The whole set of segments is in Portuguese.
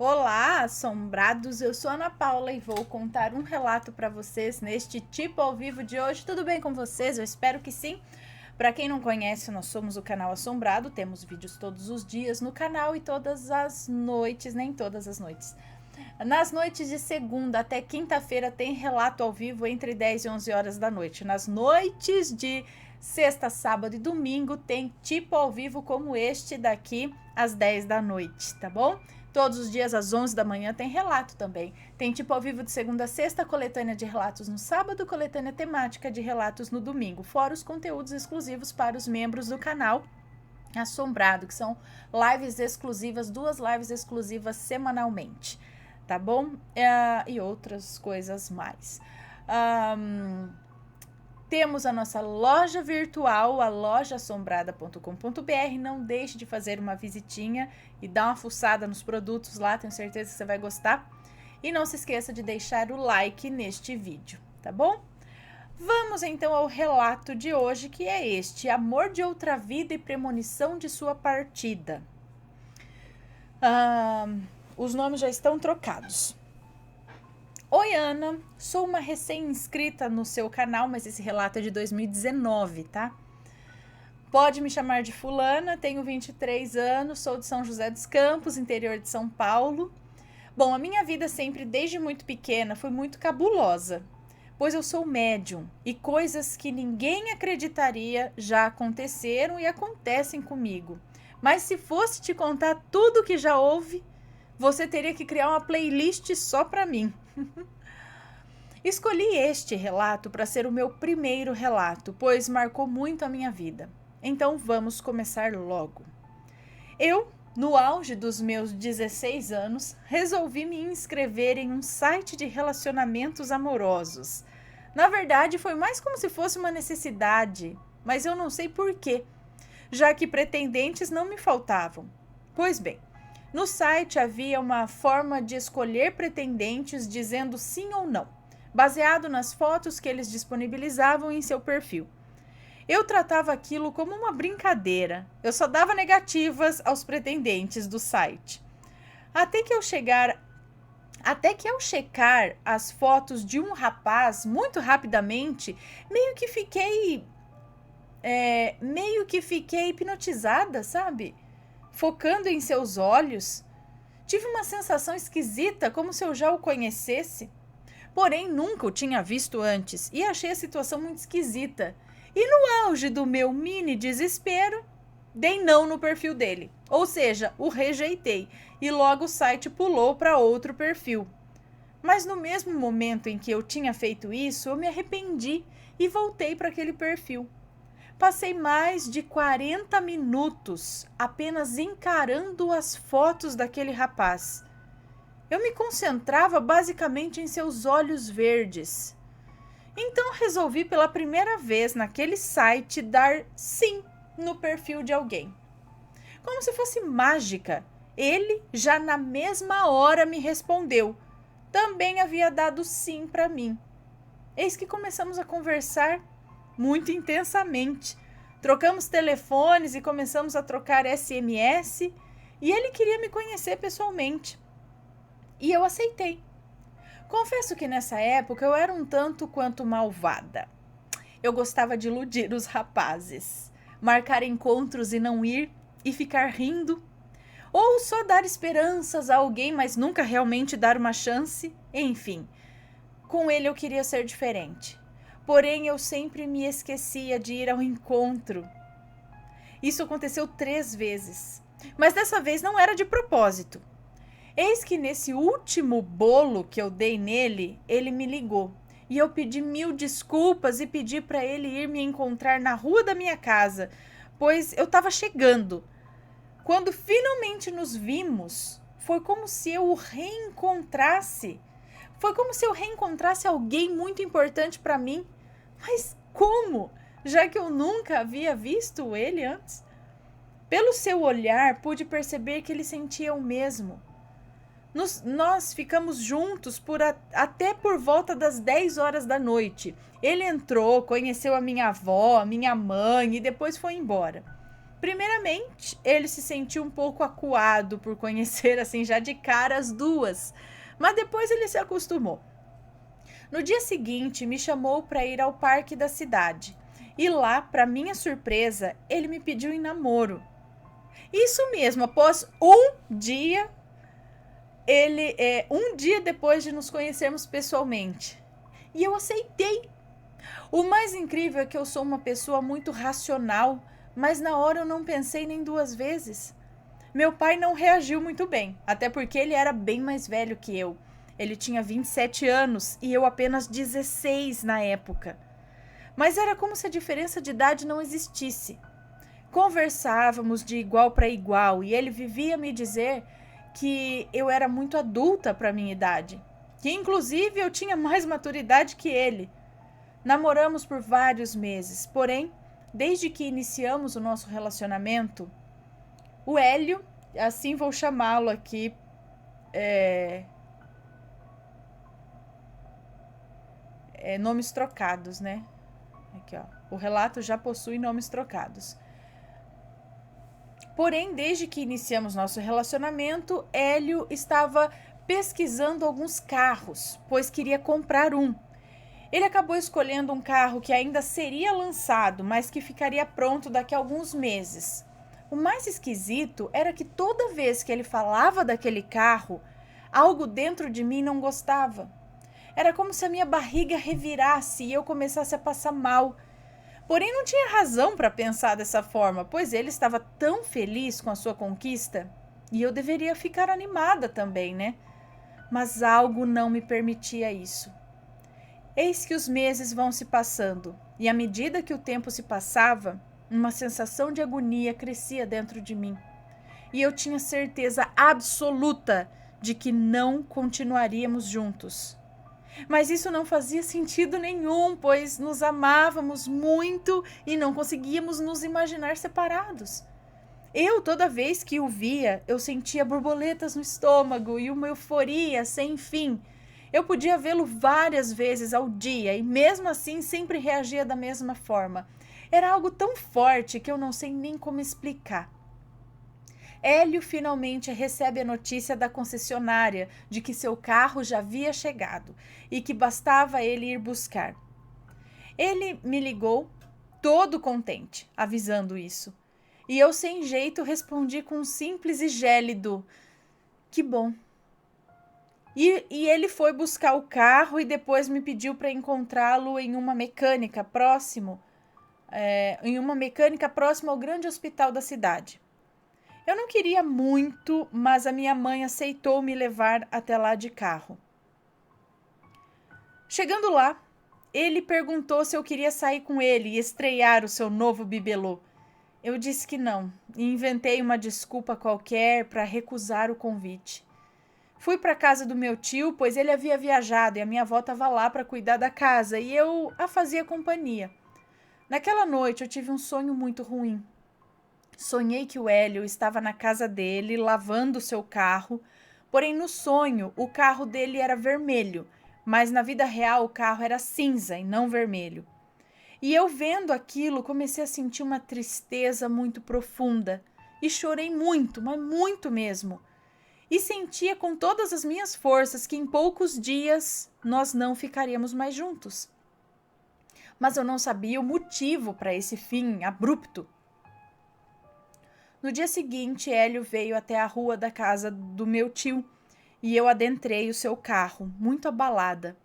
Olá, assombrados! Eu sou Ana Paula e vou contar um relato para vocês neste tipo ao vivo de hoje. Tudo bem com vocês? Eu espero que sim. Para quem não conhece, nós somos o canal Assombrado, temos vídeos todos os dias no canal e todas as noites, nem todas as noites. Nas noites de segunda até quinta-feira tem relato ao vivo entre 10 e 11 horas da noite. Nas noites de sexta, sábado e domingo tem tipo ao vivo como este daqui às 10 da noite, tá bom? Todos os dias às 11 da manhã tem relato também. Tem tipo ao vivo de segunda a sexta, coletânea de relatos no sábado, coletânea temática de relatos no domingo, fora os conteúdos exclusivos para os membros do canal Assombrado, que são lives exclusivas, 2 lives exclusivas semanalmente, tá bom? E outras coisas mais. Temos a nossa loja virtual, a lojaassombrada.com.br. Não deixe de fazer uma visitinha e dar uma fuçada nos produtos lá, tenho certeza que você vai gostar. E não se esqueça de deixar o like neste vídeo, tá bom? Vamos então ao relato de hoje, que é este: Amor de outra vida e premonição de sua partida. Os nomes já estão trocados. Oi, Ana, sou uma recém-inscrita no seu canal, mas esse relato é de 2019, tá? Pode me chamar de fulana, tenho 23 anos, sou de São José dos Campos, interior de São Paulo. Bom, a minha vida sempre, desde muito pequena, foi muito cabulosa, pois eu sou médium e coisas que ninguém acreditaria já aconteceram e acontecem comigo. Mas se fosse te contar tudo que já houve, você teria que criar uma playlist só para mim. Escolhi este relato para ser o meu primeiro relato, pois marcou muito a minha vida. Então vamos começar logo. Eu, no auge dos meus 16 anos, resolvi me inscrever em um site de relacionamentos amorosos. Na verdade, foi mais como se fosse uma necessidade, mas eu não sei porquê, já que pretendentes não me faltavam. Pois bem, no site havia uma forma de escolher pretendentes dizendo sim ou não, baseado nas fotos que eles disponibilizavam em seu perfil. Eu tratava aquilo como uma brincadeira. Eu só dava negativas aos pretendentes do site. Até que ao checar as fotos de um rapaz muito rapidamente, meio que fiquei hipnotizada, sabe? Focando em seus olhos, tive uma sensação esquisita, como se eu já o conhecesse. Porém, nunca o tinha visto antes e achei a situação muito esquisita. E no auge do meu mini desespero, dei não no perfil dele. Ou seja, o rejeitei e logo o site pulou para outro perfil. Mas no mesmo momento em que eu tinha feito isso, eu me arrependi e voltei para aquele perfil. Passei mais de 40 minutos apenas encarando as fotos daquele rapaz. Eu me concentrava basicamente em seus olhos verdes. Então resolvi pela primeira vez naquele site dar sim no perfil de alguém. Como se fosse mágica, ele já na mesma hora me respondeu. Também havia dado sim para mim. Eis que começamos a conversar muito intensamente. Trocamos telefones e começamos a trocar SMS e ele queria me conhecer pessoalmente. E eu aceitei. Confesso que nessa época eu era um tanto quanto malvada. Eu gostava de iludir os rapazes, marcar encontros e não ir, e ficar rindo, ou só dar esperanças a alguém, mas nunca realmente dar uma chance. Enfim, com ele eu queria ser diferente. Porém, eu sempre me esquecia de ir ao encontro. Isso aconteceu 3 vezes, mas dessa vez não era de propósito. Eis que nesse último bolo que eu dei nele, ele me ligou. E eu pedi 1000 desculpas e pedi para ele ir me encontrar na rua da minha casa, pois eu estava chegando. Quando finalmente nos vimos, foi como se eu o reencontrasse. Foi como se eu reencontrasse alguém muito importante para mim. Mas como? Já que eu nunca havia visto ele antes. Pelo seu olhar, pude perceber que ele sentia o mesmo. Nós ficamos juntos até por volta das 10 horas da noite. Ele entrou, conheceu a minha avó, a minha mãe e depois foi embora. Primeiramente, ele se sentiu um pouco acuado por conhecer assim já de cara as duas, mas depois ele se acostumou. No dia seguinte, me chamou para ir ao parque da cidade. E lá, para minha surpresa, ele me pediu em namoro. Isso mesmo, após um dia, um dia depois de nos conhecermos pessoalmente. E eu aceitei. O mais incrível é que eu sou uma pessoa muito racional, mas na hora eu não pensei nem duas vezes. Meu pai não reagiu muito bem, até porque ele era bem mais velho que eu. Ele tinha 27 anos e eu apenas 16 na época. Mas era como se a diferença de idade não existisse. Conversávamos de igual para igual e ele vivia me dizer que eu era muito adulta para minha idade, que inclusive eu tinha mais maturidade que ele. Namoramos por vários meses, porém, desde que iniciamos o nosso relacionamento, o Hélio, assim vou chamá-lo aqui, nomes trocados, né? Aqui, ó. O relato já possui nomes trocados. Porém, desde que iniciamos nosso relacionamento, Hélio estava pesquisando alguns carros, pois queria comprar um. Ele acabou escolhendo um carro que ainda seria lançado, mas que ficaria pronto daqui a alguns meses. O mais esquisito era que toda vez que ele falava daquele carro, algo dentro de mim não gostava. Era como se a minha barriga revirasse e eu começasse a passar mal. Porém, não tinha razão para pensar dessa forma, pois ele estava tão feliz com a sua conquista e eu deveria ficar animada também, né? Mas algo não me permitia isso. Eis que os meses vão se passando e, à medida que o tempo se passava, uma sensação de agonia crescia dentro de mim. E eu tinha certeza absoluta de que não continuaríamos juntos. Mas isso não fazia sentido nenhum, pois nos amávamos muito e não conseguíamos nos imaginar separados. Toda vez que o via, eu sentia borboletas no estômago e uma euforia sem fim. Eu podia vê-lo várias vezes ao dia e mesmo assim sempre reagia da mesma forma. Era algo tão forte que eu não sei nem como explicar. Hélio finalmente recebe a notícia da concessionária de que seu carro já havia chegado e que bastava ele ir buscar. Ele me ligou todo contente, avisando isso. E eu, sem jeito, respondi com um simples e gélido: que bom. E ele foi buscar o carro e depois me pediu para encontrá-lo em uma mecânica próxima ao grande hospital da cidade. Eu não queria muito, mas a minha mãe aceitou me levar até lá de carro. Chegando lá, ele perguntou se eu queria sair com ele e estrear o seu novo bibelô. Eu disse que não e inventei uma desculpa qualquer para recusar o convite. Fui para a casa do meu tio, pois ele havia viajado e a minha avó estava lá para cuidar da casa e eu a fazia companhia. Naquela noite eu tive um sonho muito ruim. Sonhei que o Hélio estava na casa dele, lavando o seu carro, porém no sonho o carro dele era vermelho, mas na vida real o carro era cinza e não vermelho. E eu vendo aquilo comecei a sentir uma tristeza muito profunda e chorei muito, mas muito mesmo. E sentia com todas as minhas forças que em poucos dias nós não ficaríamos mais juntos. Mas eu não sabia o motivo para esse fim abrupto. No dia seguinte, Hélio veio até a rua da casa do meu tio e eu adentrei o seu carro, muito abalada.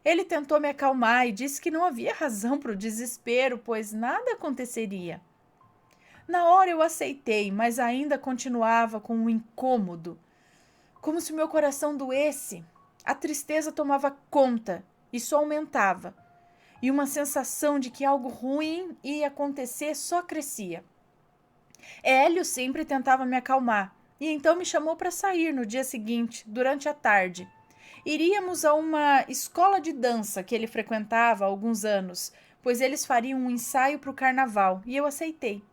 Ele tentou me acalmar e disse que não havia razão para o desespero, pois nada aconteceria. Na hora eu aceitei, mas ainda continuava com um incômodo, como se meu coração doesse. A tristeza tomava conta e só aumentava, e uma sensação de que algo ruim ia acontecer só crescia. Hélio sempre tentava me acalmar e então me chamou para sair no dia seguinte, durante a tarde. Iríamos a uma escola de dança que ele frequentava há alguns anos, pois eles fariam um ensaio para o carnaval e eu aceitei,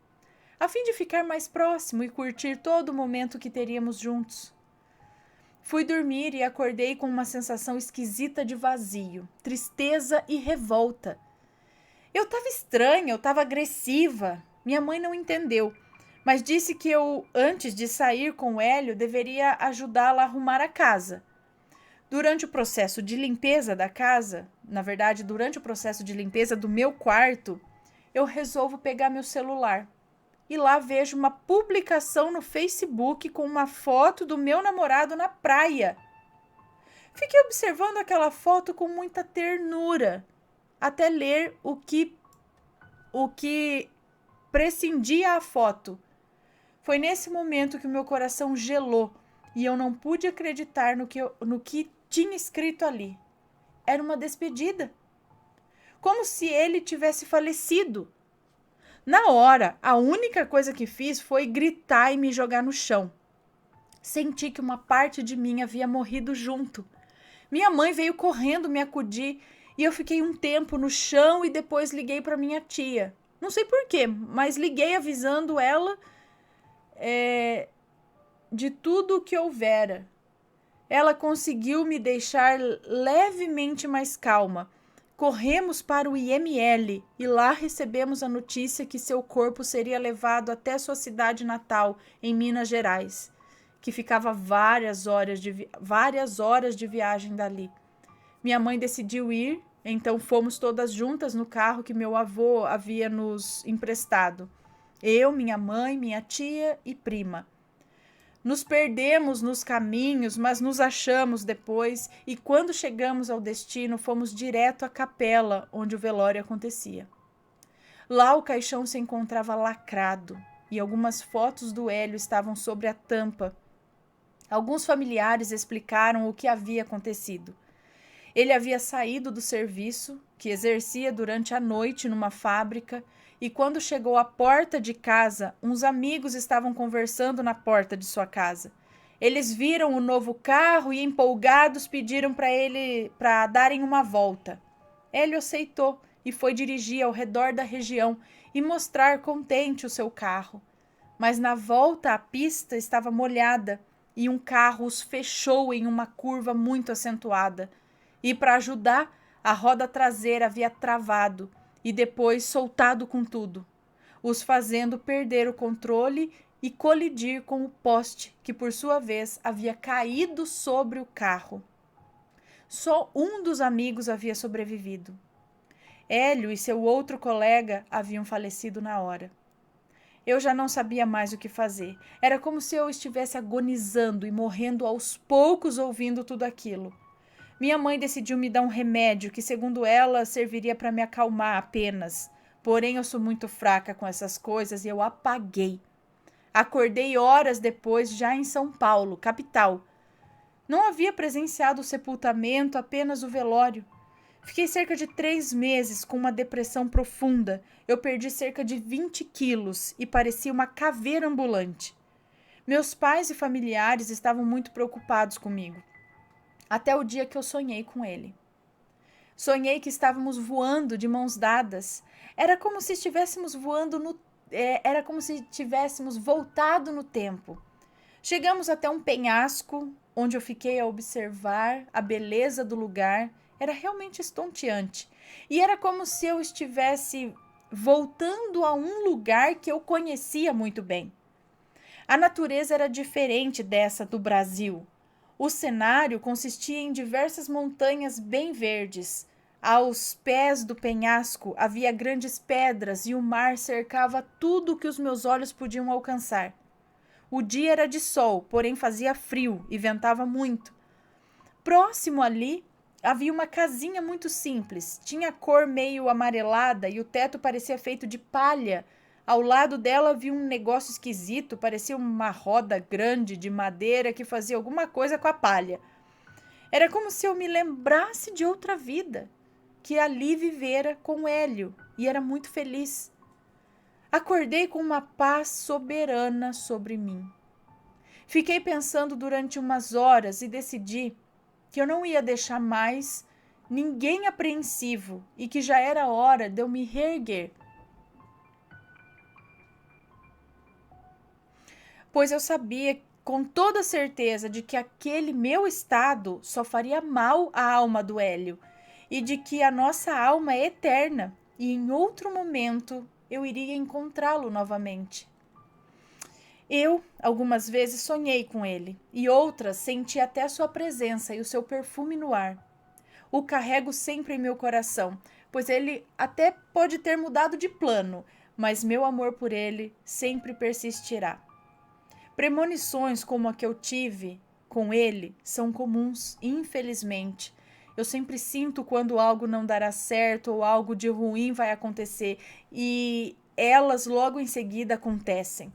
a fim de ficar mais próximo e curtir todo o momento que teríamos juntos. Fui dormir e acordei com uma sensação esquisita de vazio, tristeza e revolta. Eu estava estranha, eu estava agressiva. Minha mãe não entendeu. mas disse que eu, antes de sair com o Hélio, deveria ajudá-la a arrumar a casa. Durante o processo de limpeza da casa, na verdade, durante o processo de limpeza do meu quarto, eu resolvo pegar meu celular. E lá vejo uma publicação no Facebook com uma foto do meu namorado na praia. Fiquei observando aquela foto com muita ternura, até ler o que prescindia a foto. Foi nesse momento que o meu coração gelou e eu não pude acreditar no que tinha escrito ali. Era uma despedida. Como se ele tivesse falecido. Na hora, a única coisa que fiz foi gritar e me jogar no chão. Senti que uma parte de mim havia morrido junto. Minha mãe veio correndo me acudir e eu fiquei um tempo no chão e depois liguei para minha tia. Não sei porquê, mas liguei avisando ela de tudo o que houvera. Ela conseguiu me deixar levemente mais calma. Corremos para o IML e lá recebemos a notícia que seu corpo seria levado até sua cidade natal, em Minas Gerais, que ficava várias horas de viagem dali. Minha mãe decidiu ir, então fomos todas juntas no carro que meu avô havia nos emprestado. Eu, minha mãe, minha tia e prima. Nos perdemos nos caminhos, mas nos achamos depois e quando chegamos ao destino, fomos direto à capela onde o velório acontecia. Lá o caixão se encontrava lacrado e algumas fotos do Hélio estavam sobre a tampa. Alguns familiares explicaram o que havia acontecido. Ele havia saído do serviço, que exercia durante a noite numa fábrica, e quando chegou à porta de casa, uns amigos estavam conversando na porta de sua casa. Eles viram o novo carro e, empolgados, pediram para darem uma volta. Hélio aceitou e foi dirigir ao redor da região e mostrar contente o seu carro. Mas na volta a pista estava molhada e um carro os fechou em uma curva muito acentuada. E para ajudar, a roda traseira havia travado e depois soltado com tudo, os fazendo perder o controle e colidir com o poste, que por sua vez havia caído sobre o carro. Só um dos amigos havia sobrevivido. Hélio e seu outro colega haviam falecido na hora. Eu já não sabia mais o que fazer. Era como se eu estivesse agonizando e morrendo aos poucos ouvindo tudo aquilo. Minha mãe decidiu me dar um remédio que, segundo ela, serviria para me acalmar apenas. Porém, eu sou muito fraca com essas coisas e eu apaguei. Acordei horas depois, já em São Paulo, capital. Não havia presenciado o sepultamento, apenas o velório. Fiquei cerca de 3 meses com uma depressão profunda. Eu perdi cerca de 20 quilos e parecia uma caveira ambulante. Meus pais e familiares estavam muito preocupados comigo. Até o dia que eu sonhei com ele. Sonhei que estávamos voando de mãos dadas. Era como se estivéssemos era como se tivéssemos voltado no tempo. Chegamos até um penhasco, onde eu fiquei a observar a beleza do lugar. Era realmente estonteante. E era como se eu estivesse voltando a um lugar que eu conhecia muito bem. A natureza era diferente dessa do Brasil. O cenário consistia em diversas montanhas bem verdes. Aos pés do penhasco havia grandes pedras e o mar cercava tudo o que os meus olhos podiam alcançar. O dia era de sol, porém fazia frio e ventava muito. Próximo ali havia uma casinha muito simples. Tinha cor meio amarelada e o teto parecia feito de palha. Ao lado dela havia um negócio esquisito, parecia uma roda grande de madeira que fazia alguma coisa com a palha. Era como se eu me lembrasse de outra vida, que ali vivera com Hélio e era muito feliz. Acordei com uma paz soberana sobre mim. Fiquei pensando durante umas horas e decidi que eu não ia deixar mais ninguém apreensivo e que já era hora de eu me reerguer. Pois eu sabia com toda certeza de que aquele meu estado só faria mal à alma do Hélio e de que a nossa alma é eterna e em outro momento eu iria encontrá-lo novamente. Eu, algumas vezes, sonhei com ele, e outras senti até sua presença e o seu perfume no ar. O carrego sempre em meu coração, pois ele até pode ter mudado de plano, mas meu amor por ele sempre persistirá. Premonições como a que eu tive com ele são comuns, infelizmente. Eu sempre sinto quando algo não dará certo ou algo de ruim vai acontecer e elas logo em seguida acontecem.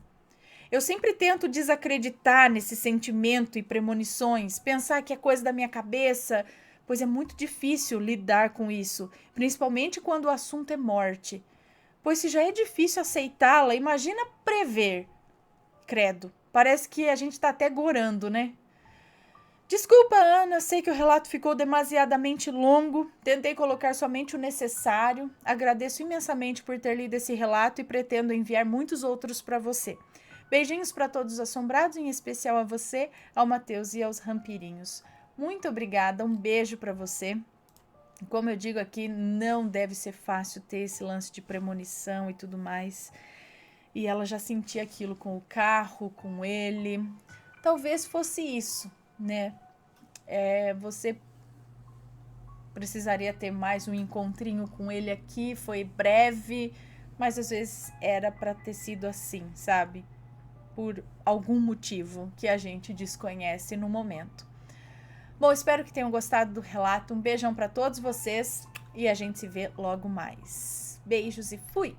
Eu sempre tento desacreditar nesse sentimento e premonições, pensar que é coisa da minha cabeça, pois é muito difícil lidar com isso, principalmente quando o assunto é morte. Pois se já é difícil aceitá-la, imagina prever. Credo, parece que a gente tá até gorando, né? Desculpa, Ana, sei que o relato ficou demasiadamente longo. Tentei colocar somente o necessário. Agradeço imensamente por ter lido esse relato e pretendo enviar muitos outros para você. Beijinhos para todos os assombrados, em especial a você, ao Matheus e aos rampirinhos. Muito obrigada, um beijo para você. Como eu digo aqui, não deve ser fácil ter esse lance de premonição e tudo mais. E ela já sentia aquilo com o carro, com ele. Talvez fosse isso, né? Você precisaria ter mais um encontrinho com ele aqui, foi breve, mas às vezes era para ter sido assim, sabe? Por algum motivo que a gente desconhece no momento. Bom, espero que tenham gostado do relato. Um beijão para todos vocês e a gente se vê logo mais. Beijos e fui!